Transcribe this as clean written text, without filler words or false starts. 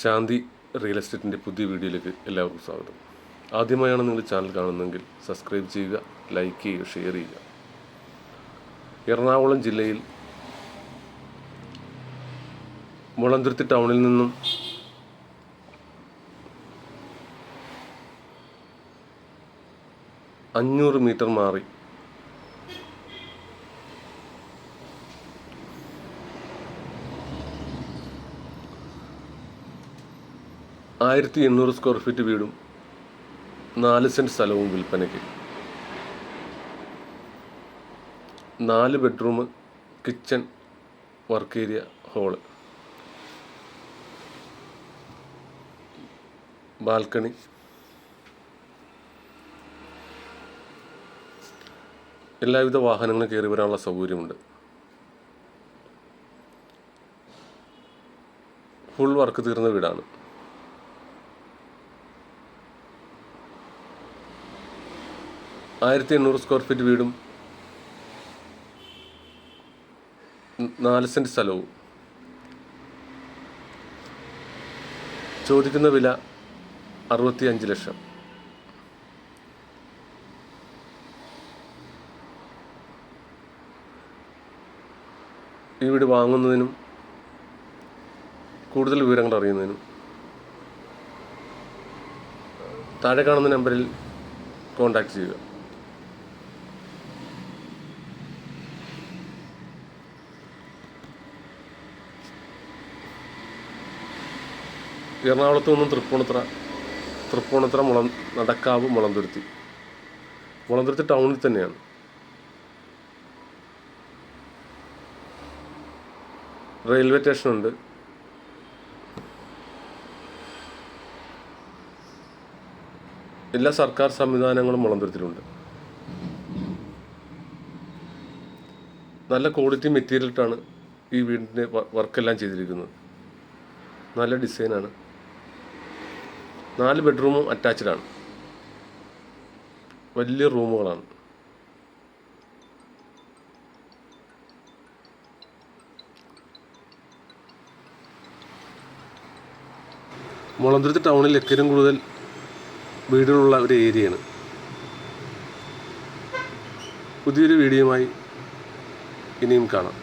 ശാന്തി real എസ്റ്റേറ്റിൻ്റെ പുതിയ വീഡിയോയിലേക്ക് എല്ലാവർക്കും സ്വാഗതം. ആദ്യമായാണ് നിങ്ങൾ ചാനൽ കാണുന്നതെങ്കിൽ സബ്സ്ക്രൈബ് ചെയ്യുക, ലൈക്ക് ചെയ്യുക, ഷെയർ ചെയ്യുക. എറണാകുളം ജില്ലയിൽ മുളന്തുരുത്തി ടൗണിൽ നിന്നും 500 മീറ്റർ മാറി (1800 സ്ക്വയർ ഫീറ്റ് വീടും 4 സെൻറ്റ് സ്ഥലവും വിൽപ്പനയ്ക്ക്. 4 bedroom, kitchen, work area, hall, balcony, എല്ലാവിധ വാഹനങ്ങളും കയറി വരാനുള്ള സൗകര്യമുണ്ട്. ഫുൾ വർക്ക് തീർന്ന വീടാണ്. 1800 സ്ക്വയർ ഫീറ്റ് വീടും 4 സെൻറ്റ് സ്ഥലവും. ചോദിക്കുന്ന വില 65 ലക്ഷം. ഈ വീട് വാങ്ങുന്നതിനും കൂടുതൽ വിവരങ്ങൾ അറിയുന്നതിനും താഴെ കാണുന്ന നമ്പറിൽ കോൺടാക്റ്റ് ചെയ്യുക. എറണാകുളത്ത് നിന്നും തൃപ്പൂണിത്തുറ നടക്കാവ്, മുളന്തുരുത്തി ടൗണിൽ തന്നെയാണ്. റെയിൽവേ സ്റ്റേഷനുണ്ട്. എല്ലാ സർക്കാർ സംവിധാനങ്ങളും മുളന്തുരുത്തിലുണ്ട്. നല്ല ക്വാളിറ്റി മെറ്റീരിയലിട്ടാണ് ഈ വീടിൻ്റെ വർക്കെല്ലാം ചെയ്തിരിക്കുന്നത്. നല്ല ഡിസൈനാണ്. 4 ബെഡ്റൂമും അറ്റാച്ച്ഡാണ്. വലിയ റൂമുകളാണ്. മുളന്തുരുത്തി ടൗണിൽ ഏറ്റവും കൂടുതൽ വീടുകളുള്ള ഒരു ഏരിയയാണ്. പുതിയൊരു വീഡിയോയുമായി ഇനിയും കാണാം.